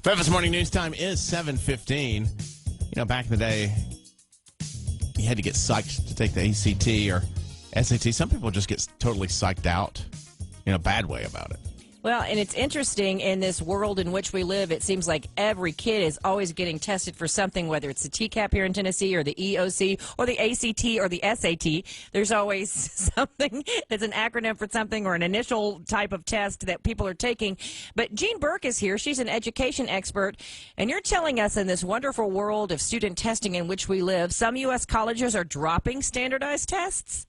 Memphis Morning News Time is 7:15. You know, back in the day, you had to get psyched to take the ACT or SAT. Some people just get totally psyched out in a bad way about it. Well, and it's interesting in this world in which we live, it seems like every kid is always getting tested for something, whether it's the TCAP here in Tennessee or the EOC or the ACT or the SAT. There's always something that's an acronym for something or an initial type of test that people are taking. But Jean Burk is here. She's an education expert, and you're telling us in this wonderful world of student testing in which we live, some U.S. colleges are dropping standardized tests?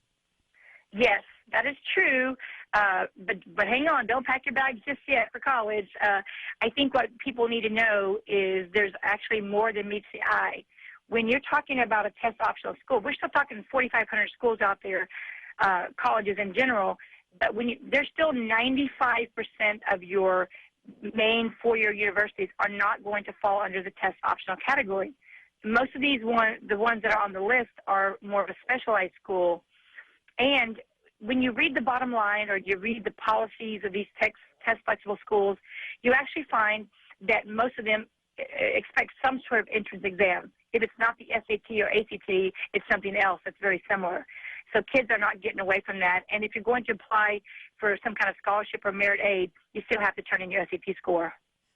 Yes, that is true. But hang on, don't pack your bags just yet for college. I think what people need to know is there's actually more than meets the eye. When you're talking about a test optional school, we're still talking 4,500 schools out there, colleges in general, but there's still 95% of your main four-year universities are not going to fall under the test optional category. Most of the ones that are on the list are more of a specialized school. And when you read the bottom line or you read the policies of these test flexible schools, you actually find that most of them expect some sort of entrance exam. If it's not the SAT or ACT, it's something else that's very similar. So kids are not getting away from that. And if you're going to apply for some kind of scholarship or merit aid, you still have to turn in your SAT score.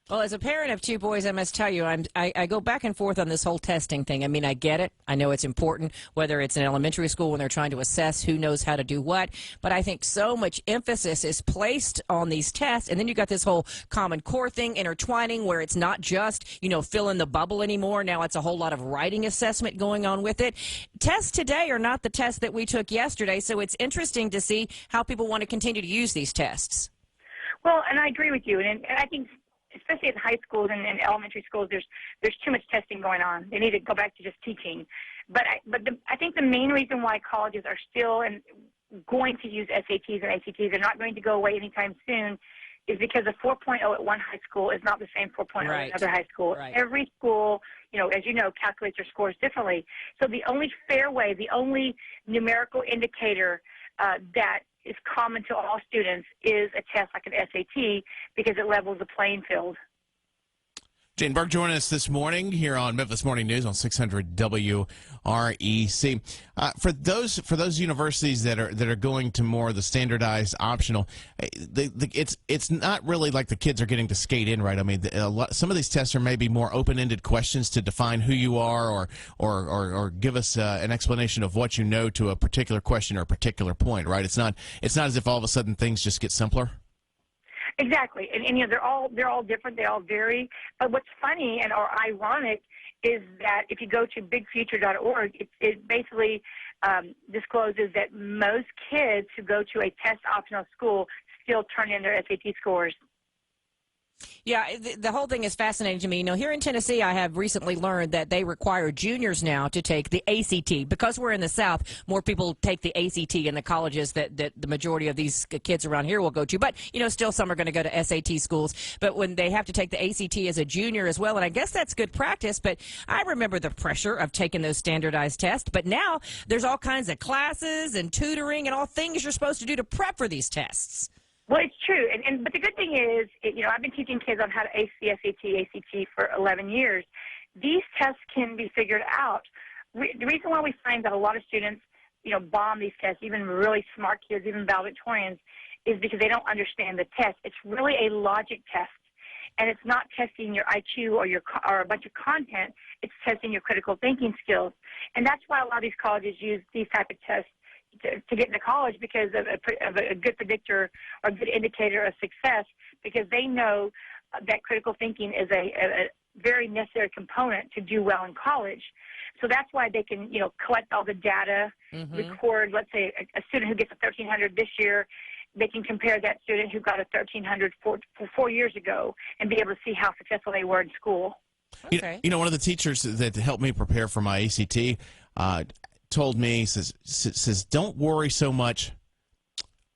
Well, as a parent of two boys, I must tell you, I go back and forth on this whole testing thing. I mean, I get it. I know it's important, whether it's in elementary school when they're trying to assess who knows how to do what. But I think so much emphasis is placed on these tests. And then you got this whole Common Core thing intertwining where it's not just, fill in the bubble anymore. Now it's a whole lot of writing assessment going on with it. Tests today are not the tests that we took yesterday. So it's interesting to see how people want to continue to use these tests. Well, and I agree with you. And I think especially at high schools and elementary schools, there's too much testing going on. They need to go back to just teaching. But I think the main reason why colleges are still going to use SATs and ACTs, they're not going to go away anytime soon, is because a 4.0 at one high school is not the same 4.0 at another high school. Right. Every school, as you know, calculates their scores differently. So the only fair way, the only numerical indicator that is common to all students is a test like an SAT because it levels the playing field. Jane Burk joining us this morning here on Memphis Morning News on 600 WREC. For those universities that are going to more of the standardized optional, it's not really like the kids are getting to skate in, right? I mean, some of these tests are maybe more open-ended questions to define who you are or give us an explanation of what you know to a particular question or a particular point, right? It's not as if all of a sudden things just get simpler. Exactly, and they're all different. They all vary. But what's funny or ironic is that if you go to bigfuture.org, it basically discloses that most kids who go to a test optional school still turn in their SAT scores. Yeah, the whole thing is fascinating to me. Here in Tennessee, I have recently learned that they require juniors now to take the ACT. Because we're in the South, more people take the ACT in the colleges that the majority of these kids around here will go to. But, still some are going to go to SAT schools. But when they have to take the ACT as a junior as well, and I guess that's good practice, but I remember the pressure of taking those standardized tests. But now there's all kinds of classes and tutoring and all things you're supposed to do to prep for these tests. Well, it's true, but the good thing is, I've been teaching kids on how to ace the SAT, ACT for 11 years. These tests can be figured out. The reason why we find that a lot of students, bomb these tests, even really smart kids, even valedictorians, is because they don't understand the test. It's really a logic test, and it's not testing your IQ or a bunch of content. It's testing your critical thinking skills, and that's why a lot of these colleges use these type of tests to get into college because of a good predictor or good indicator of success, because they know that critical thinking is a very necessary component to do well in college. So that's why they can, collect all the data, record, let's say, a student who gets a 1,300 this year, they can compare that student who got a 1,300 4 years ago and be able to see how successful they were in school. Okay. One of the teachers that helped me prepare for my ACT told me, says don't worry so much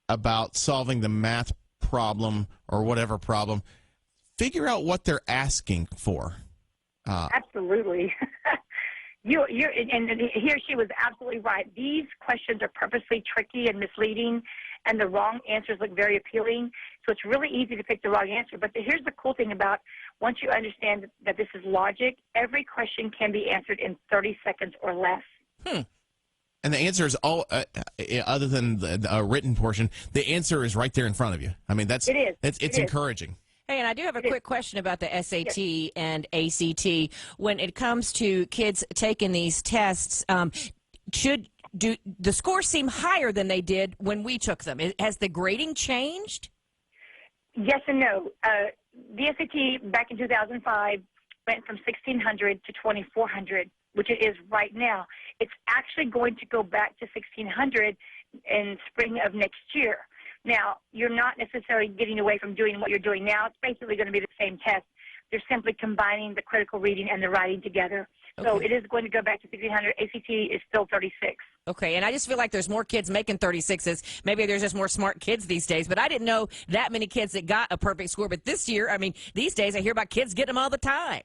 about solving the math problem or whatever problem. Figure out what they're asking for. Absolutely. And he or she was absolutely right. These questions are purposely tricky and misleading, and the wrong answers look very appealing. So it's really easy to pick the wrong answer. But here's the cool thing about once you understand that this is logic, every question can be answered in 30 seconds or less. And the answer is all, other than the written portion, the answer is right there in front of you. I mean, It is. It's encouraging. Hey, and I do have a quick question about the SAT and ACT. When it comes to kids taking these tests, do the scores seem higher than they did when we took them? Has the grading changed? Yes and no. The SAT back in 2005 went from 1,600 to 2,400, which it is right now. It's actually going to go back to 1,600 in spring of next year. Now, you're not necessarily getting away from doing what you're doing now. It's basically going to be the same test. They're simply combining the critical reading and the writing together. Okay. So it is going to go back to 1,600. ACT is still 36. Okay, and I just feel like there's more kids making 36s. Maybe there's just more smart kids these days, but I didn't know that many kids that got a perfect score. But this year, I mean, these days I hear about kids getting them all the time.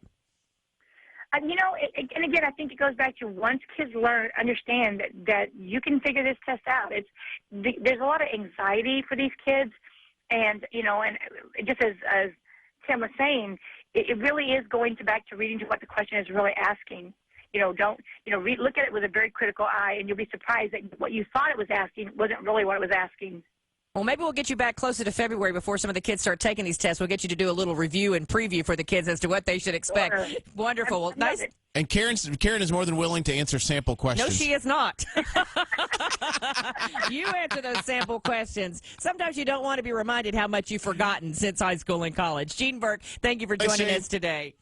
You know, and again, I think it goes back to once kids understand that you can figure this test out. There's a lot of anxiety for these kids, and you know, and just as Tim was saying, it really is going back to reading to what the question is really asking. You know, look at it with a very critical eye, and you'll be surprised that what you thought it was asking wasn't really what it was asking. Well, maybe we'll get you back closer to February before some of the kids start taking these tests. We'll get you to do a little review and preview for the kids as to what they should expect. Sure. Wonderful. Well, nice. And Karen is more than willing to answer sample questions. No, she is not. You answer those sample questions. Sometimes you don't want to be reminded how much you've forgotten since high school and college. Gene Burk, thank you for joining us today.